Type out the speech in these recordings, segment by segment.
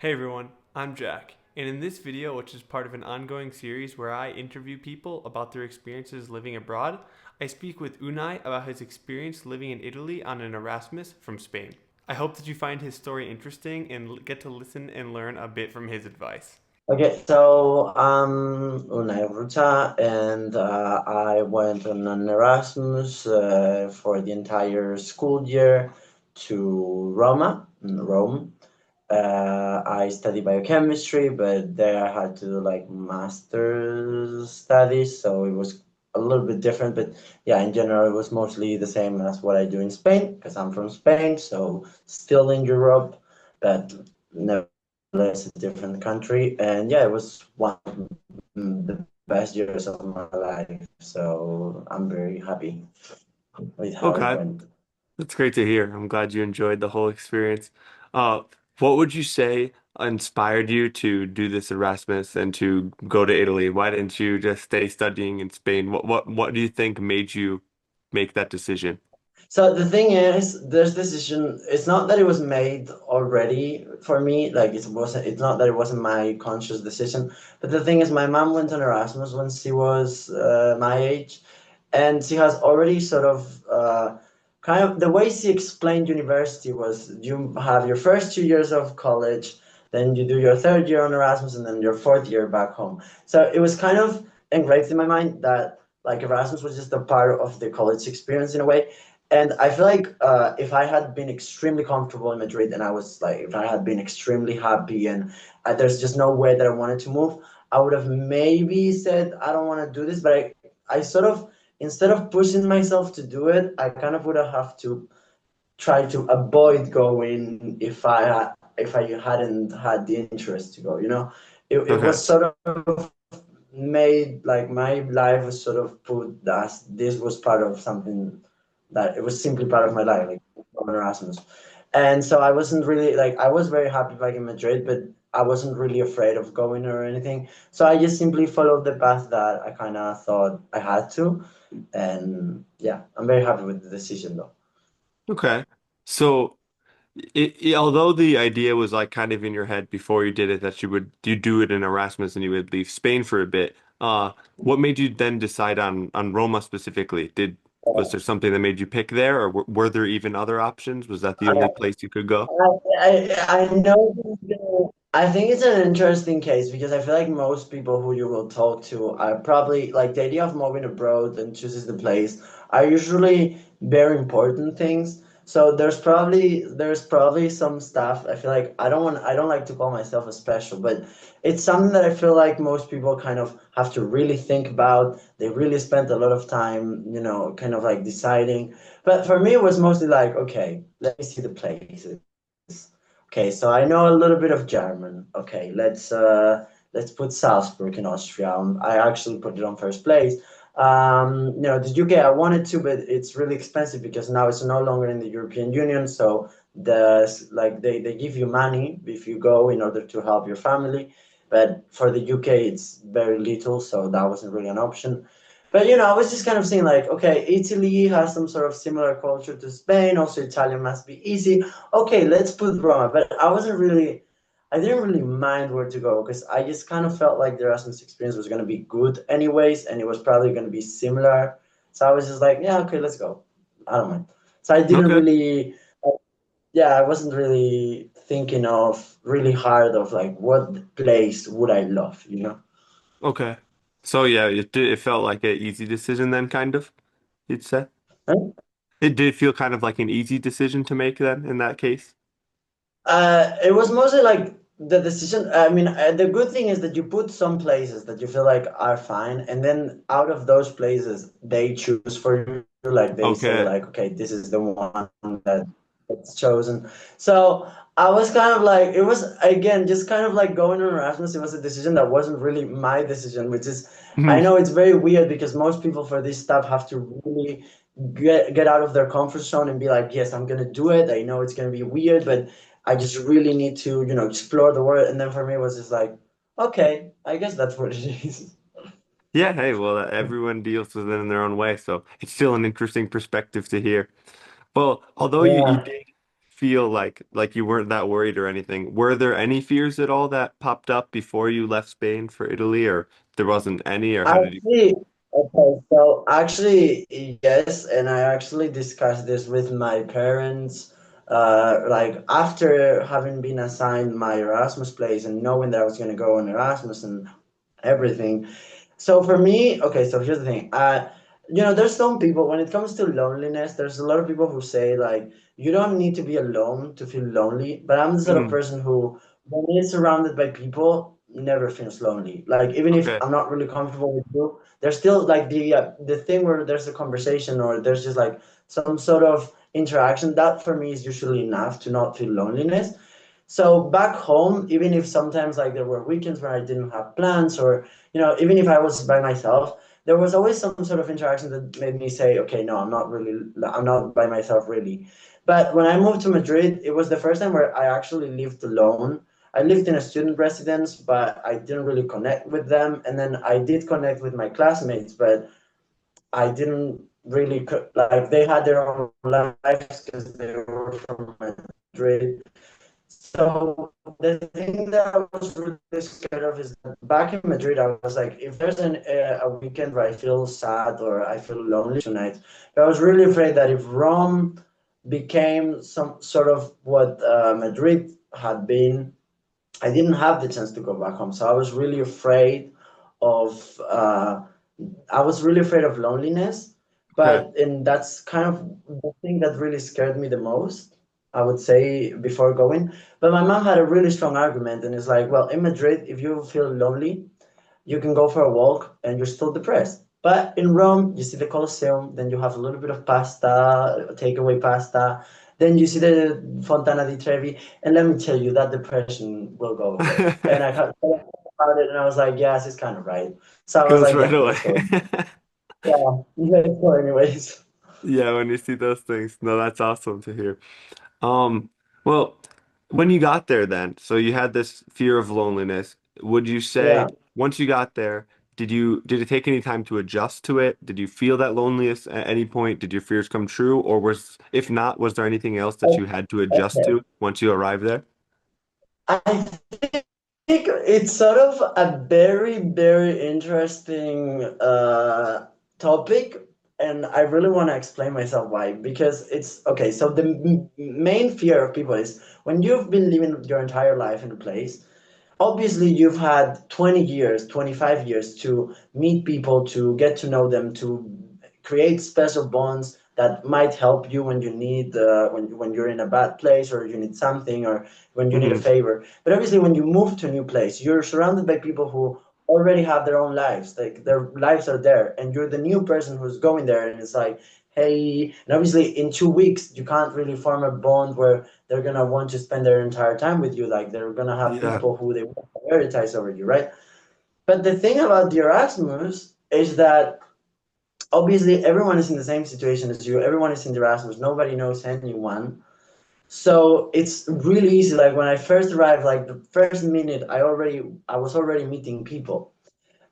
Hey everyone, I'm Jack, and in this video, which is part of an ongoing series where I interview people about their experiences living abroad, I speak with Unai about his experience living in Italy on an Erasmus from Spain. I hope that you find his story interesting and get to listen and learn a bit from his advice. Okay, so I'm Unai and I went on an Erasmus for the entire school year to Roma, in Rome. I studied biochemistry, but there I had to do like master's studies, so it was a little bit different. But yeah, in general, it was mostly the same as what I do in Spain, because I'm from Spain, so still in Europe, but nevertheless a different country. And yeah, it was one of the best years of my life, so I'm very happy with how it Okay, went. that's great to hear. I'm glad you enjoyed the whole experience. Uh, what would you say inspired you to do this Erasmus and to go to Italy? Why didn't you just stay studying in Spain? What do you think made you make that decision? So the thing is, this decision, it's not that it was made already for me, like it's not that it wasn't my conscious decision, but the thing is, my mom went on Erasmus when she was my age, and she has already sort of kind of the way she explained university was you have your first 2 years of college, then you do your third year on Erasmus, and then your fourth year back home. So it was kind of engraved in my mind that like Erasmus was just a part of the college experience in a way. And I feel like if I had been extremely comfortable in Madrid and I was like, if I had been extremely happy and there's just no way that I wanted to move, I would have maybe said, I don't want to do this. But I sort of, instead of pushing myself to do it, I kind of would have to try to avoid going if I hadn't had the interest to go, you know? It Okay. was sort of made like my life was sort of put that this was part of something that it was simply part of my life, like on Erasmus. And so I wasn't really like I was very happy back in Madrid, but I wasn't really afraid of going or anything. So I just simply followed the path that I kind of thought I had to. And yeah, I'm very happy with the decision though. Okay. So although the idea was like kind of in your head before you did it that you do it in Erasmus and you would leave Spain for a bit, what made you then decide on Roma specifically? Was there something that made you pick there, or were there even other options? Was that the only place you could go? I know. I think it's an interesting case because I feel like most people who you will talk to are probably like the idea of moving abroad and chooses the place are usually very important things. So there's probably some stuff I feel like I don't like to call myself a special, but it's something that I feel like most people kind of have to really think about. They really spent a lot of time, kind of like deciding. But for me, it was mostly like, okay, let me see the places. Okay, so I know a little bit of German. Okay, let's put Salzburg in Austria. I actually put it on first place. The UK I wanted to, but it's really expensive because now it's no longer in the European Union. So they give you money if you go in order to help your family, but for the UK it's very little, so that wasn't really an option. But I was just kind of saying like, okay, Italy has some sort of similar culture to Spain. Also, Italian must be easy. Okay, let's put Roma. But I didn't really mind where to go because I just kind of felt like the Erasmus experience was going to be good anyways, and it was probably going to be similar. So I was just like, yeah, okay, let's go. I don't mind. So I didn't Okay. really, yeah, I wasn't really thinking of really hard of like what place would I love, you know? Okay. So yeah, it felt like an easy decision then, kind of, you'd say. Huh? It did feel kind of like an easy decision to make then in that case. It was mostly like the decision. I mean, the good thing is that you put some places that you feel like are fine, and then out of those places, they choose for you. Like they say, Okay. like, okay, this is the one that's chosen. So I was kind of like, it was again just kind of like going on Erasmus. It was a decision that wasn't really my decision, which is, I know it's very weird because most people for this stuff have to really get out of their comfort zone and be like, yes, I'm gonna do it. I know it's gonna be weird, but I just really need to, explore the world. And then for me, it was just like, okay, I guess that's what it is. Yeah, hey, well, everyone deals with it in their own way, so it's still an interesting perspective to hear. Well, although you Yeah. did feel like you weren't that worried or anything. Were there any fears at all that popped up before you left Spain for Italy, or there wasn't any, or how did you? Actually, okay, so actually, yes, and I actually discussed this with my parents, like after having been assigned my Erasmus place and knowing that I was going to go on Erasmus and everything. So for me, okay, so here's the thing. There's some people when it comes to loneliness, there's a lot of people who say like you don't need to be alone to feel lonely, but I'm the sort of Mm, person who when it's surrounded by people never feels lonely. Like even if okay. I'm not really comfortable with you, there's still like the thing where there's a conversation or there's just like some sort of interaction that for me is usually enough to not feel loneliness. So back home, even if sometimes like there were weekends where I didn't have plans or even if I was by myself, there was always some sort of interaction that made me say, okay, no, I'm not by myself really. But when I moved to Madrid, it was the first time where I actually lived alone. I lived in a student residence, but I didn't really connect with them. And then I did connect with my classmates, but I didn't really like they had their own lives because they were from Madrid. So the thing that I was really scared of is that back in Madrid, I was like, if there's a weekend where I feel sad or I feel lonely tonight, but I was really afraid that if Rome became some sort of what Madrid had been, I didn't have the chance to go back home. So I was really afraid of loneliness, Okay. and that's kind of the thing that really scared me the most, I would say, before going. But my mom had a really strong argument, and it's like, well, in Madrid, if you feel lonely, you can go for a walk and you're still depressed. But in Rome, you see the Colosseum, then you have a little bit of pasta, takeaway pasta, then you see the Fontana di Trevi, and let me tell you, that depression will go away. And I thought about it, and I was like, yes, it's kind of right. So I was Goes like, right yeah, away. let's go. Yeah, let's go anyways. Yeah, when you see those things. No, that's awesome to hear. Um, well, when you got there then, so you had this fear of loneliness. Would you say Yeah. once you got there, did it take any time to adjust to it? Did you feel that loneliness at any point? Did your fears come true? Or if not, was there anything else that you had to adjust Okay. to once you arrived there? I think it's sort of a very, very interesting topic, and I really want to explain myself why. Because it's okay. So the main fear of people is when you've been living your entire life in a place. Obviously, you've had 20 years, 25 years to meet people, to get to know them, to create special bonds that might help you when you need when you're in a bad place or you need something or when you need a Hmm. favor. But obviously when you move to a new place, you're surrounded by people who already have their own lives, like their lives are there, and you're the new person who's going there, and it's like, hey, and obviously in 2 weeks you can't really form a bond where they're gonna want to spend their entire time with you, like they're gonna have Yeah. people who they want to prioritize over you, right? But the thing about the Erasmus is that obviously everyone is in the same situation as you, everyone is in the Erasmus, nobody knows anyone. So it's really easy. Like when I first arrived, like the first minute I was already meeting people.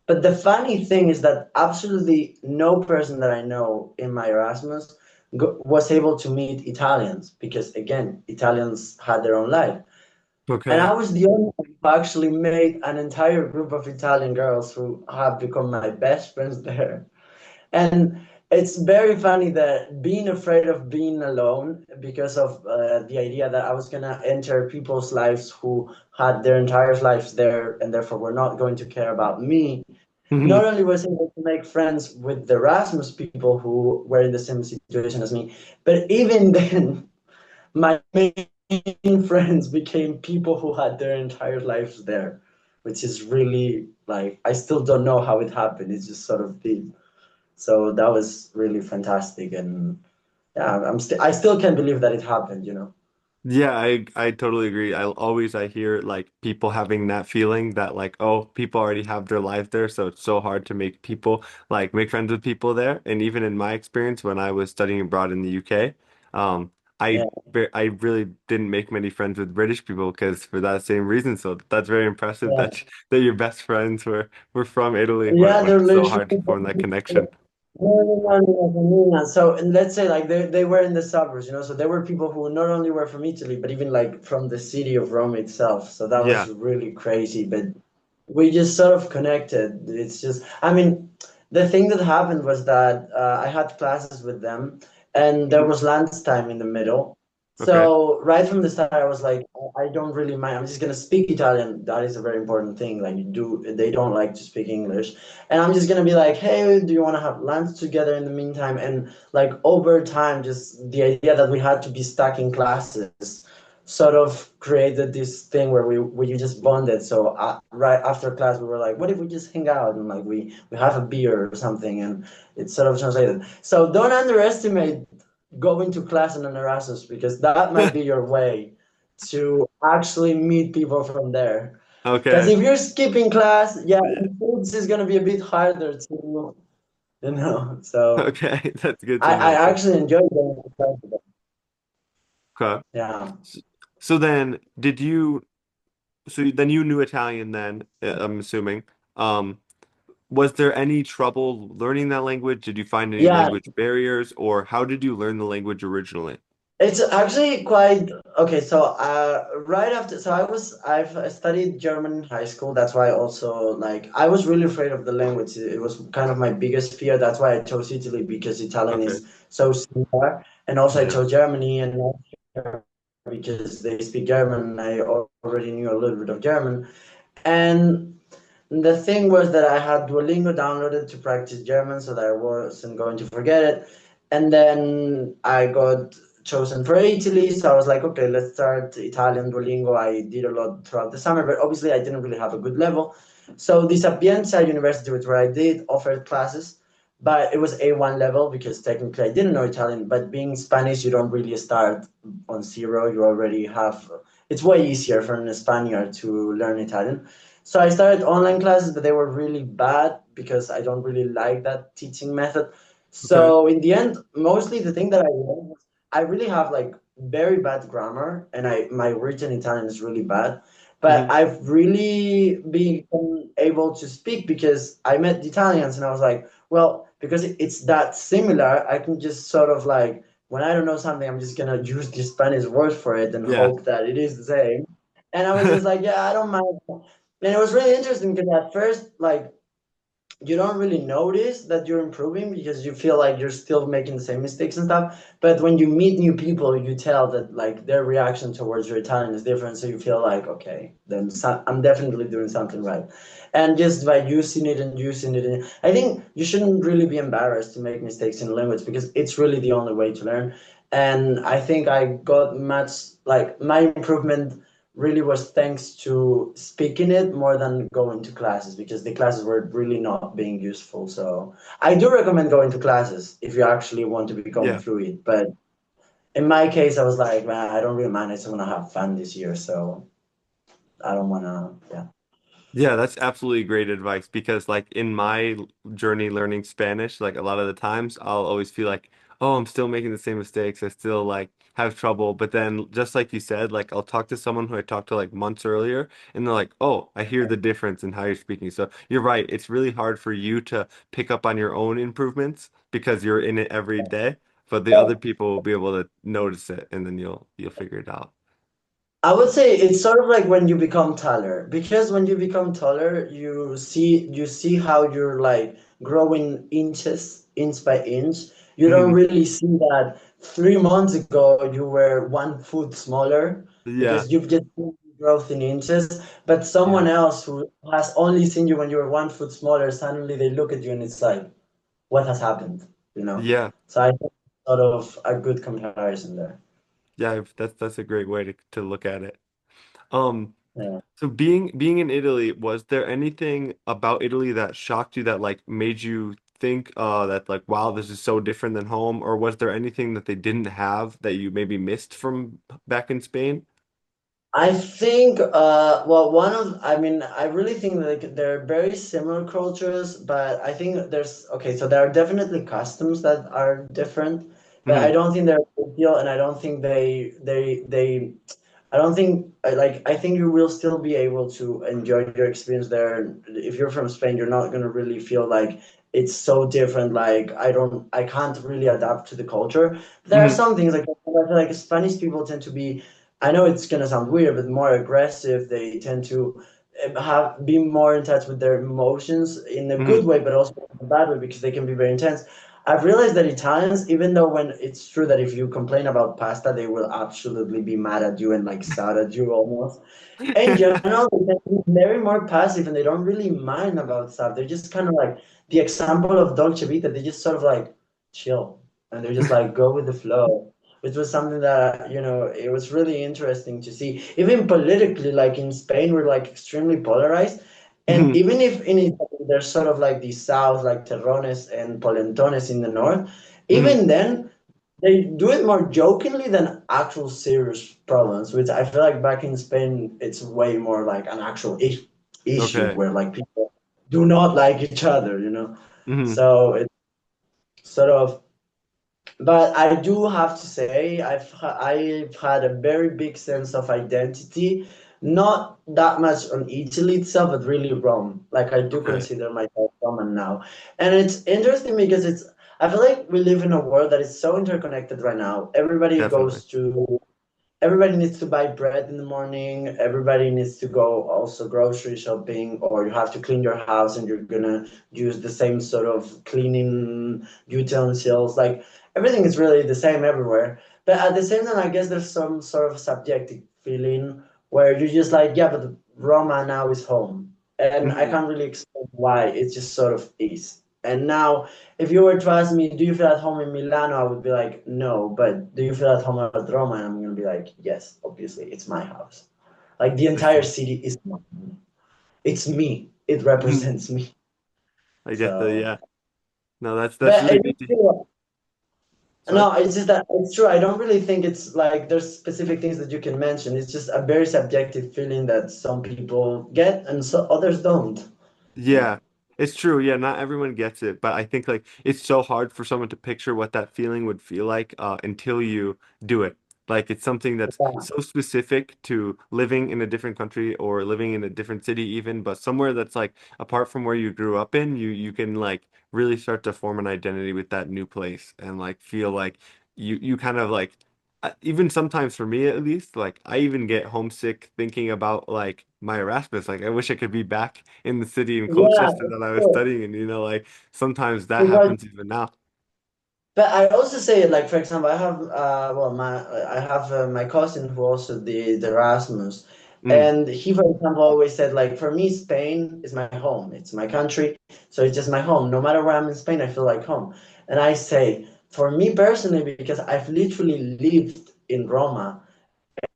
But the funny thing is that absolutely no person that I know in my Erasmus was able to meet Italians because again Italians had their own life, and Okay. I was the only one who actually made an entire group of Italian girls who have become my best friends there. And it's very funny that being afraid of being alone because of the idea that I was gonna enter people's lives who had their entire lives there and therefore were not going to care about me. Hmm. Not only was I able to make friends with the Erasmus people who were in the same situation as me, but even then, my main friends became people who had their entire lives there, which is really like I still don't know how it happened. It's just sort of did. So that was really fantastic, and yeah, I still can't believe that it happened. Yeah, I totally agree. I hear like people having that feeling that like, oh, people already have their life there, so it's so hard to make people make friends with people there. And even in my experience when I was studying abroad in the UK, um, Yeah, I really didn't make many friends with British people because for that same reason. So that's very impressive yeah, that your best friends were from Italy yeah. when They're it's so hard to literally form that connection. No. So, and let's say like they were in the suburbs, so there were people who not only were from Italy, but even like from the city of Rome itself. So that was Yeah. really crazy. But we just sort of connected. It's just, I mean, the thing that happened was that I had classes with them, and there Mhm. was lunchtime in the middle. Okay. So right from the start, I was like, I don't really mind. I'm just gonna speak Italian. That is a very important thing. Like, they don't like to speak English, and I'm just gonna be like, hey, do you want to have lunch together in the meantime? And like over time, just the idea that we had to be stuck in classes sort of created this thing where we just bonded. So right after class, we were like, what if we just hang out and like we have a beer or something, and it sort of translated. So don't underestimate going to class in an Erasmus, because that might be your way to actually meet people from there. Because Okay. if you're skipping class, yeah, it's is gonna be a bit harder to. So Okay. That's good to I know. actually enjoyed going to class with them. Okay. Yeah. S- So then, then you knew Italian then, I'm assuming. Um, was there any trouble learning that language? Did you find any Yeah, language barriers, or how did you learn the language originally? it's actually quite okay. So, right after, so I studied German in high school. That's why also like I was really afraid of the language. It was kind of my biggest fear. That's why I chose Italy, because Italian Okay. is so similar, and also I Yeah. chose Germany and Austria because they speak German. And I already knew a little bit of German, and the thing was that I had Duolingo downloaded to practice German so that I wasn't going to forget it. And then I got chosen for Italy, so I was like, okay, let's start Italian Duolingo. I did a lot throughout the summer, but obviously I didn't really have a good level. So the Sapienza University, which where I did, offered classes, but it was A1 level because technically I didn't know Italian. But being Spanish, you don't really start on zero. You already have. It's way easier for an Spaniard to learn Italian. So I started online classes, but they were really bad because I don't really like that teaching method. Okay. So in the end, mostly the thing that I learned was I really have like very bad grammar, and my written Italian is really bad. But Hmm. I've really been able to speak because I met Italians, and I was like, well, because it's that similar, I can just sort of like when I don't know something, I'm just gonna use the Spanish word for it and Yeah. hope that it is the same. And I was just like, yeah, I don't mind. And it was really interesting because at first, like, you don't really notice that you're improving because you feel like you're still making the same mistakes and stuff. But when you meet new people, you tell that like their reaction towards your Italian is different. So you feel like, okay, then I'm definitely doing something right. And just by using it, and I think you shouldn't really be embarrassed to make mistakes in language because it's really the only way to learn. And I think I got much like my improvement really was thanks to speaking it more than going to classes because the classes were really not being useful. So I do recommend going to classes if you actually want to become Yeah. fluid. But in my case, I was like, man, I don't really mind. I just want to have fun this year. So I don't want to, yeah. Yeah, that's absolutely great advice because like in my journey learning Spanish, like a lot of the times I'll always feel like, oh, I'm still making the same mistakes. I still like have trouble. But then just like you said, like I'll talk to someone who I talked to like months earlier and they're like, oh, I hear the difference in how you're speaking. So you're right. It's really hard for you to pick up on your own improvements because you're in it every day, but the other people will be able to notice it and then you'll figure it out. I would say it's sort of like when you become taller, because when you become taller, you see how you're like growing inch by inch. You don't Mhm. really see that 3 months ago you were 1 foot smaller Yeah. because you've just seen growth in inches. But someone Yeah. else who has only seen you when you were 1 foot smaller, suddenly they look at you and it's like, what has happened? You know? Yeah. So I think sort of a good comparison there. Yeah, that's a great way to look at it. Um, Yeah. so being in Italy, was there anything about Italy that shocked you that like made you think that like wow, this is so different than home, or was there anything that they didn't have that you maybe missed from back in Spain? I think, well, I mean, I really think that like, they're very similar cultures, but I think okay, so there are definitely customs that are different, but I Hmm. don't think they're a big deal, and I don't think I don't think, I think you will still be able to enjoy your experience there. If you're from Spain, you're not going to really feel like it's so different. Like I can't really adapt to the culture. There are Hmm. some things like I feel like Spanish people tend to be. I know it's gonna sound weird, but more aggressive. They tend to have be more in touch with their emotions in a Hmm. good way, but also in a bad way because they can be very intense. I've realized that Italians, even though when it's true that if you complain about pasta, they will absolutely be mad at you and like shout at you almost. In general, they tend to be very more passive and they don't really mind about stuff. They're just kind of like the example of Dolce Vita. They just sort of like chill and they're just like go with the flow, which was something that, it was really interesting to see. Even politically, like in Spain, we're like extremely polarized. And Hmm. even if in Italy, there's sort of like the south, like terrones and polentones in the north, Hmm. even then, they do it more jokingly than actual serious problems, which I feel like back in Spain, it's way more like an actual issue Okay. where like people do not like each other. Hmm. So it's sort of, but I do have to say I've had a very big sense of identity, not that much on Italy itself, but really Rome. Like I do Okay. consider myself Roman now, and it's interesting because I feel like we live in a world that is so interconnected right now. Definitely. Everybody needs to buy bread in the morning. Everybody needs to go also grocery shopping, or you have to clean your house and you're gonna use the same sort of cleaning utensils. Like everything is really the same everywhere. But at the same time, I guess there's some sort of subjective feeling where you're just like, yeah, but Roma now is home. And I Hmm. can't really explain why. It just sort of is. And now if you were to ask me, do you feel at home in Milano? I would be like, no. But do you feel at home at Roma? And I'm gonna be like, yes, obviously, it's my house. Like the I entire see. city is mine. It's me. It Hmm. represents me. I get the So, yeah. No, that's but really it good is to. true. Sorry? No, it's just that it's true. I don't really think it's like there's specific things that you can mention. It's just a very subjective feeling that some people get and so others don't. Yeah. Yeah, it's true. Yeah, not everyone gets it, but I think like it's so hard for someone to picture what that feeling would feel like until you do it. Like it's something that's Yeah. so specific to living in a different country or living in a different city even, but somewhere that's like apart from where you grew up in, you can like really start to form an identity with that new place and like feel like you kind of like even sometimes for me at least, like I even get homesick thinking about like my Erasmus. Like I wish I could be back in the city in Yeah, Colchester that I was sure. studying in, like sometimes that Because happens even now. But I also say, like for example, I have well, I have my cousin who also did Erasmus, Mm, and he, for example, always said like, for me, Spain is my home. It's my country, so it's just my home. No matter where I'm in Spain, I feel like home. And I say, for me personally, because I've literally lived in Roma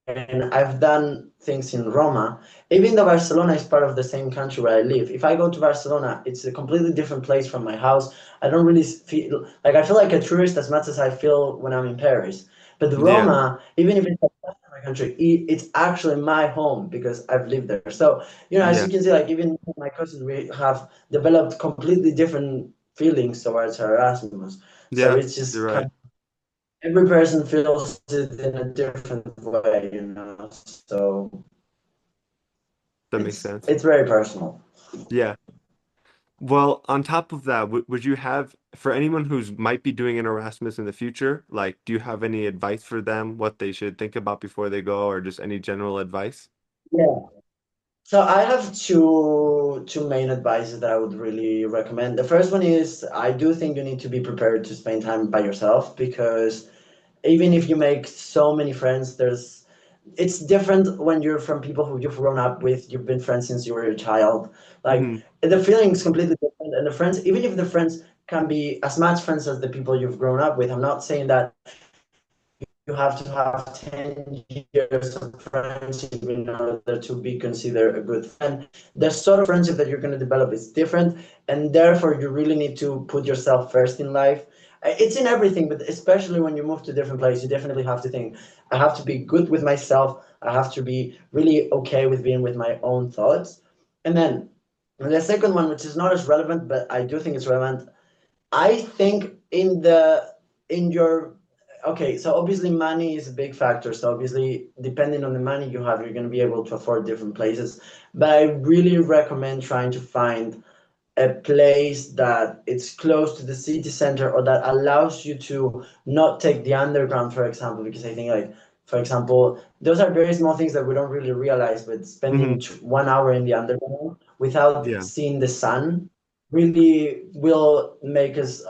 and I've done things in Roma. Even though Barcelona is part of the same country where I live, if I go to Barcelona, it's a completely different place from my house. I don't really feel like I feel like a tourist as much as I feel when I'm in Paris. But yeah, Roma, even if it's outside of my country, it's actually my home because I've lived there. So, as yeah, you can see, like even my cousin, we have developed completely different feelings towards Erasmus. So yeah. it's You're just kind right. of every person feels it in a different way. So That makes it's sense. it's very personal. Yeah. Well, on top of that, w would you have for anyone who's might be doing an Erasmus in the future, like, do you have any advice for them, what they should think about before they go, or just any general advice? Yeah. So I have two main advices that I would really recommend. The first one is I do think you need to be prepared to spend time by yourself because even if you make so many friends, it's different when you're from people who you've grown up with, you've been friends since you were a child. Like Hmm. the feeling is completely different. And the friends, even if the friends can be as much friends as the people you've grown up with, I'm not saying that you have to have 10 years of friendship in order to be considered a good friend. The sort of friendship that you're going to develop is different, and therefore you really need to put yourself first in life. It's in everything, but especially when you move to a different place, you definitely have to think, I have to be good with myself. I have to be really okay with being with my own thoughts. And then the second one, which is not as relevant, but I do think it's relevant, I think in your okay, so obviously money is a big factor. So obviously, depending on the money you have, you're going to be able to afford different places. But I really recommend trying to find a place that it's close to the city center or that allows you to not take the underground, for example, because I think like, for example, those are very small things that we don't really realize, but spending Hmm. 1 hour in the underground without Yeah. seeing the sun really will make us,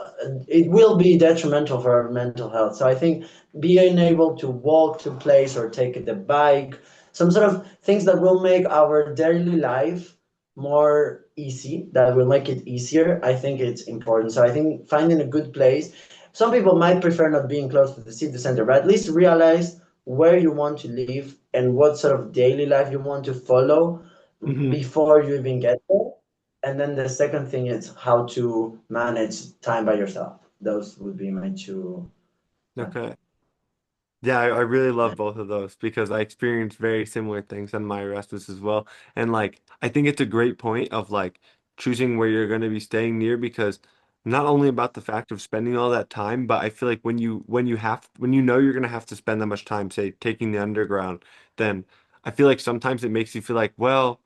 it will be detrimental for our mental health. So I think being able to walk to place or take the bike, some sort of things that will make our daily life more easy, that will make it easier, I think it's important. So I think finding a good place, some people might prefer not being close to the city center, but at least realize where you want to live and what sort of daily life you want to follow Hmm. before you even get there. And then the second thing is how to manage time by yourself. Those would be my two. Okay. Yeah, I really love both of those because I experienced very similar things on my Erasmus as well. And like, I think it's a great point of like choosing where you're going to be staying near because not only about the fact of spending all that time, but I feel like when you know you're going to have to spend that much time, say, taking the underground, then I feel like sometimes it makes you feel like, well,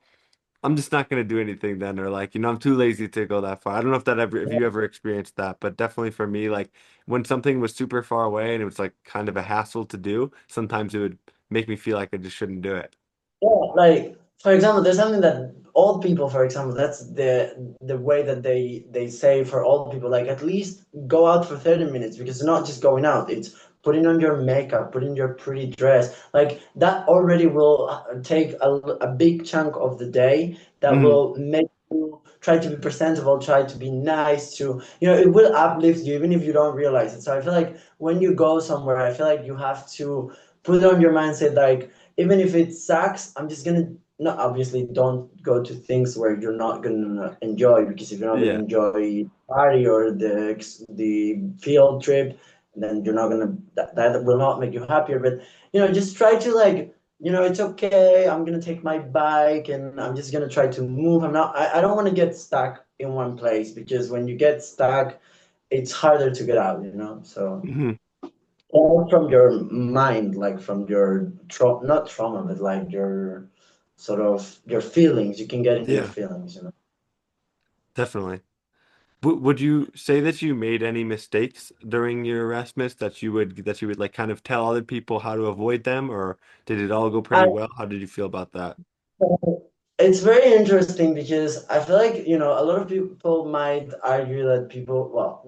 I'm just not gonna do anything then, or like, I'm too lazy to go that far. I don't know if that ever, if you ever experienced that, but definitely for me, like when something was super far away and it was like kind of a hassle to do, sometimes it would make me feel like I just shouldn't do it. Yeah, like for example, there's something that old people, for example, that's the way that they say for old people, like at least go out for 30 minutes because it's not just going out, it's putting on your makeup, putting your pretty dress. Like that already will take a big chunk of the day that Hmm. will make you try to be presentable, try to be nice to, it will uplift you even if you don't realize it. So I feel like when you go somewhere, I feel like you have to put on your mindset like even if it sucks, I'm just gonna not obviously don't go to things where you're not gonna enjoy because if you're not gonna Yeah. enjoy party or the field trip, then you're not gonna that will not make you happier. But just try to like it's okay. I'm gonna take my bike and I'm just gonna try to move. I don't want to get stuck in one place because when you get stuck, it's harder to get out. So. Hmm. Or from your mind, like from your not trauma, but like your sort of your feelings. You can get into your Yeah, feelings. definitely. Would you say that you made any mistakes during your Erasmus that you would like kind of tell other people how to avoid them, or did it all go I pretty well? How did you feel about that? It's very interesting because I feel like, a lot of people might argue that well,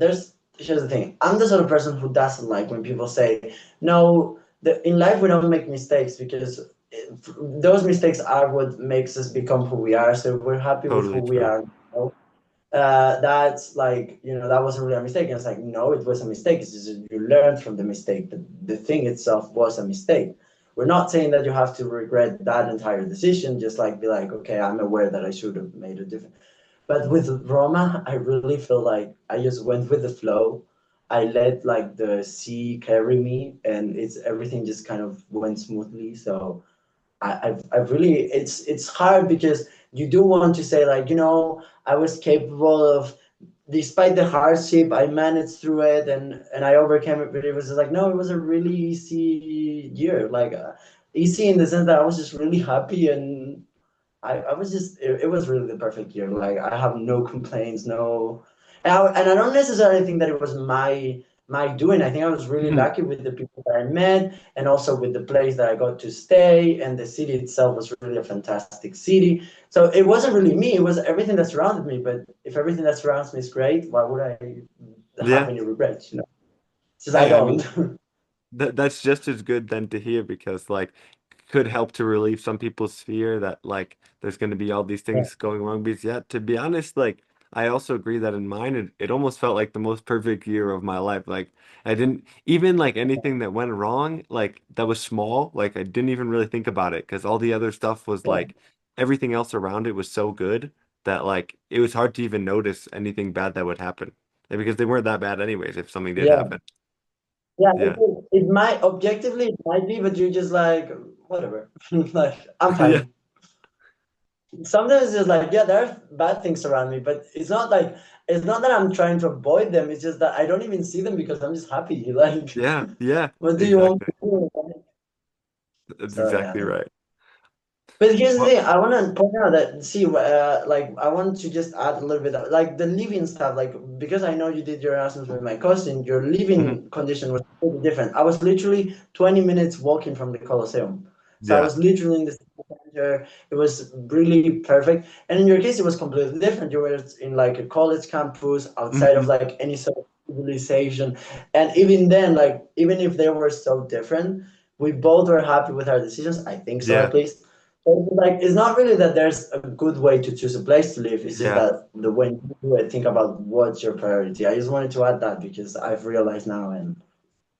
here's the thing. I'm the sort of person who doesn't like when people say, no, in life we don't make mistakes because those mistakes are what makes us become who we are. So we're happy with who Totally we true. are. That's like, that wasn't really a mistake. And it's like, no, it was a mistake. It's just you learned from the mistake, but the thing itself was a mistake. We're not saying that you have to regret that entire decision, just like be like, okay, I'm aware that I should have made a different. But with Roma, I really feel like I just went with the flow. I let like the sea carry me, and everything just kind of went smoothly. So I've really it's hard because you do want to say like I was capable of despite the hardship I managed through it and I overcame it, but it was just like no, it was a really easy year, like easy in the sense that I was just really happy and I was just it was really the perfect year. Like I have no complaints, no, and I don't necessarily think that it was my doing. I think I was really Mhm. lucky with the people that I met, and also with the place that I got to stay, and the city itself was really a fantastic city. So it wasn't really me; it was everything that surrounded me. But if everything that surrounds me is great, why would I have Yeah. any regrets? Since I Hey, I don't. mean, that's just as good then to hear because like could help to relieve some people's fear that like there's going to be all these things going wrong because yeah, to be honest, like I also agree that in mine it almost felt like the most perfect year of my life. Like I didn't even like anything that went wrong, like that was small, like I didn't even really think about it because all the other stuff was Yeah, like everything else around it was so good that like it was hard to even notice anything bad that would happen. And because they weren't that bad anyways if something did yeah. happen. Yeah, Yeah. it might objectively it might be, but you're just like whatever. Like I'm Yeah. fine. Sometimes it's just like yeah, there are bad things around me, but it's not that I'm trying to avoid them. It's just that I don't even see them because I'm just happy. Like, Yeah, yeah, what do you want exactly. to do? That's So yeah, exactly right. But here's the What? thing, I want to point out that, see, like, I want to just add a little bit, like, the living stuff, like, because I know you did your Erasmus with my cousin, your Mhm. living condition was totally different. I was literally 20 minutes walking from the Colosseum. So I Yeah. was literally in the city center. It was really perfect. And in your case, it was completely different. You were in, like, a college campus outside of, Hmm. like, any sort of civilization. And even then, like, even if they were so different, we both were happy with our decisions. I think so, Yeah. at least. So, like, it's not really that there's a good way to choose a place to live. It's just Yeah. that the when you do it, think about what's your priority. I just wanted to add that because I've realized now, and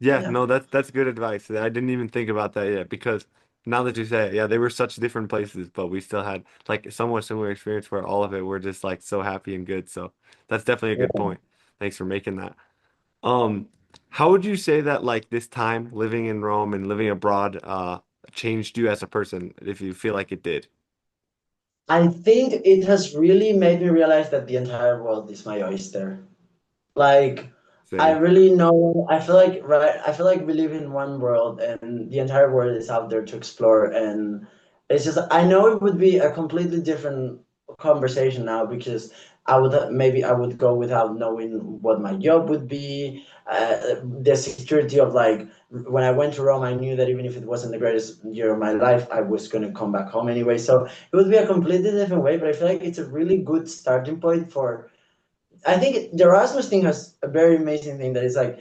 Yeah, yeah, no, that's good advice. I didn't even think about that yet because now that you say it, yeah, they were such different places, but we still had like somewhat similar experience where all of it were just like so happy and good. So that's definitely a good yeah. point. Thanks for making that. Um, how would you say that like this time living in Rome and living abroad changed you as a person, if you feel like it did? I think it has really made me realize that the entire world is my oyster. Like, I Same. really know, I feel like, right, I feel like we live in one world and the entire world is out there to explore. And it's just, I know it would be a completely different conversation now because maybe I would go without knowing what my job would be. The security of, like, when I went to Rome, I knew that even if it wasn't the greatest year of my life, I was going to come back home anyway. So it would be a completely different way, but I feel like it's a really good starting point for. I think the Erasmus thing has a very amazing thing that is like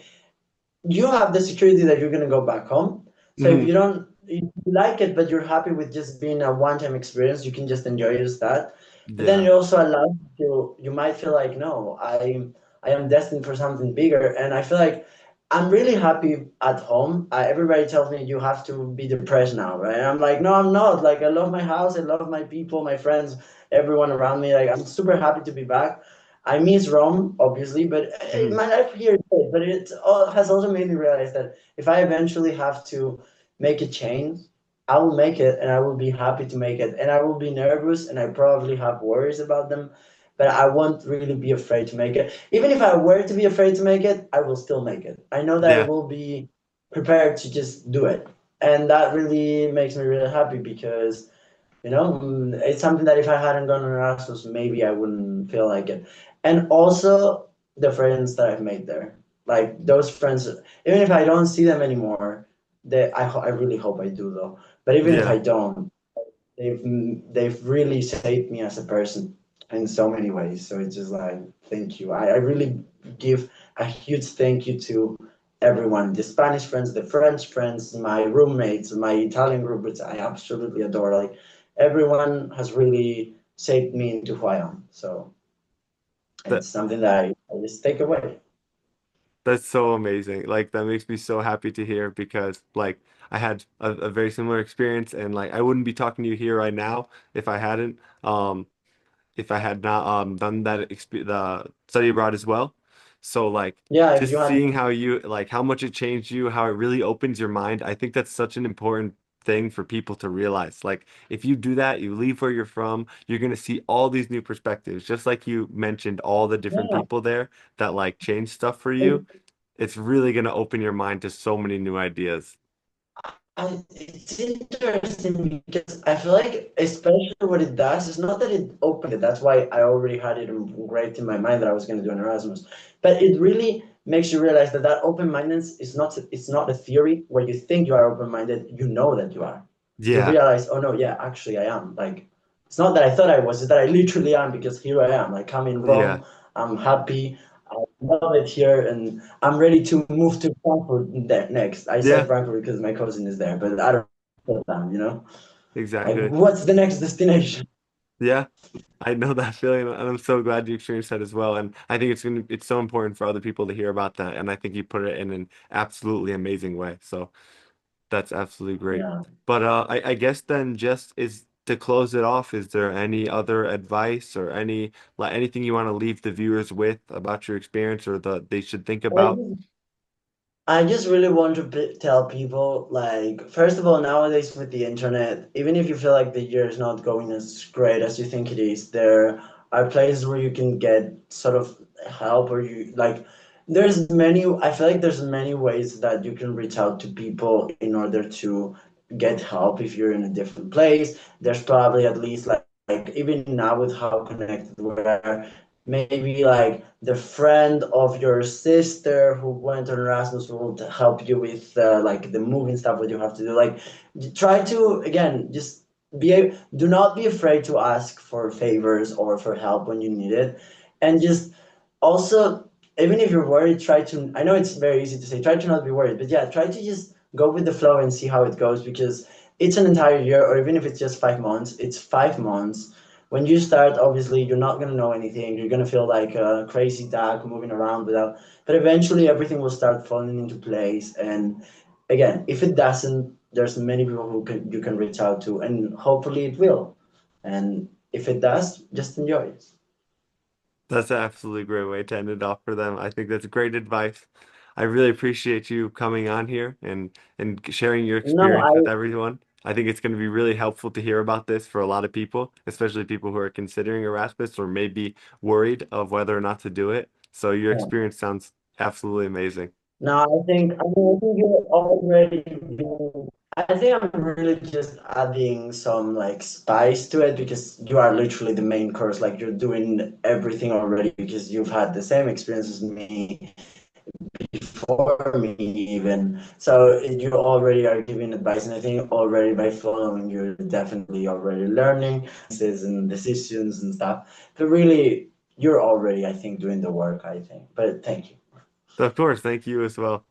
you have the security that you're gonna go back home. So if Hmm. you don't if you like it, but you're happy with just being a one-time experience, you can just enjoy it as that. But then Yeah. it also allows you might feel like, no, I am destined for something bigger. And I feel like I'm really happy at home. Everybody tells me you have to be depressed now, right? And I'm like, no, I'm not. Like, I love my house, I love my people, my friends, everyone around me. Like, I'm super happy to be back. I miss Rome, obviously, but Hmm. my life here is good. But has also made me realize that if I eventually have to make a change, I will make it and I will be happy to make it. And I will be nervous and I probably have worries about them, but I won't really be afraid to make it. Even if I were to be afraid to make it, I will still make it. I know that I Yeah. will be prepared to just do it. And that really makes me really happy because it's something that if I hadn't gone on Erasmus, maybe I wouldn't feel like it. And also the friends that I've made there, like those friends, even if I don't see them anymore, I really hope I do though. But even if Yeah. I don't, they've they've really shaped me as a person in so many ways. So it's just like thank you. I really give a huge thank you to everyone, the Spanish friends, the French friends, my roommates, my Italian group, which I absolutely adore. Like everyone has really shaped me into who I am. So That it's something that I just take away. That's so amazing. Like that makes me so happy to hear because like I had a very similar experience and like I wouldn't be talking to you here right now if I hadn't if I had not done that exp the study abroad as well. So like Yeah, if you just had seeing how you like how much it changed you, how it really opens your mind. I think that's such an important thing for people to realize. Like if you do that, you leave where you're from, you're gonna see all these new perspectives. Just like you mentioned all the different yeah. people there that like change stuff for you. It's really gonna open your mind to so many new ideas. It's interesting because I feel like, especially what it does, is not that it opened it. That's why I already had it engraved in my mind that I was going to do an Erasmus. But it really makes you realize that open-mindedness is not. It's not a theory where you think you are open-minded. You know that you are. You Yeah, realize, oh no, yeah, actually I am. Like, it's not that I thought I was. It's that I literally am because here I am. Like, I'm in yeah, Rome. I'm happy. I love it here, and I'm ready to move to Frankfurt next. I say yeah, Frankfurt because my cousin is there, but I don't know them. Like, exactly. what's the next destination? Yeah, I know that feeling, and I'm so glad you experienced that as well. And I think it's so important for other people to hear about that. And I think you put it in an absolutely amazing way. So that's absolutely great. Yeah. But I guess then just is to close it off, is there any other advice or anything you want to leave the viewers with about your experience or they should think about? I just really want to tell people, like, first of all, nowadays with the internet, even if you feel like the year is not going as great as you think it is, there are places where you can get sort of help, or I feel like there's many ways that you can reach out to people in order to get help if you're in a different place. There's probably at least like even now with how connected we are, maybe like the friend of your sister who went on Erasmus will help you with like the moving stuff what you have to do. Like try to again just do not be afraid to ask for favors or for help when you need it, and just also even if you're worried, try to. I know it's very easy to say try to not be worried, but yeah, try to just go with the flow and see how it goes because it's an entire year, or even if it's just 5 months, it's 5 months. When you start, obviously, you're not going to know anything. You're going to feel like a crazy duck moving around without, but eventually everything will start falling into place. And again, if it doesn't, there's many people who you can reach out to, and hopefully it will. And if it does, just enjoy it. That's an absolutely great way to end it off for them. I think that's great advice. I really appreciate you coming on here and sharing your No, experience with I everyone. I think it's going to be really helpful to hear about this for a lot of people, especially people who are considering Erasmus or maybe worried of whether or not to do it. So your experience sounds absolutely amazing. no, I think you're already I think I'm really just adding some like spice to it because you are literally the main course. Like you're doing everything already because you've had the same experience as me before me even. So you already are giving advice, and I think already by following, you're definitely already learning and decisions and stuff. But really, you're already, I think, doing the work. I think. But thank you. So of course, thank you as well.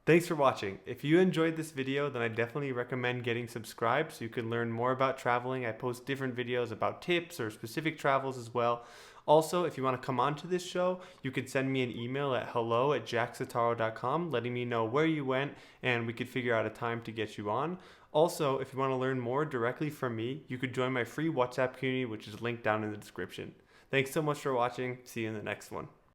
Thanks for watching. If you enjoyed this video, then I definitely recommend getting subscribed so you can learn more about traveling. I post different videos about tips or specific travels as well. Also, if you want to come on to this show, you can send me an email at hello@jacksotaro.com letting me know where you went and we could figure out a time to get you on. Also, if you want to learn more directly from me, you could join my free WhatsApp community, which is linked down in the description. Thanks so much for watching. See you in the next one.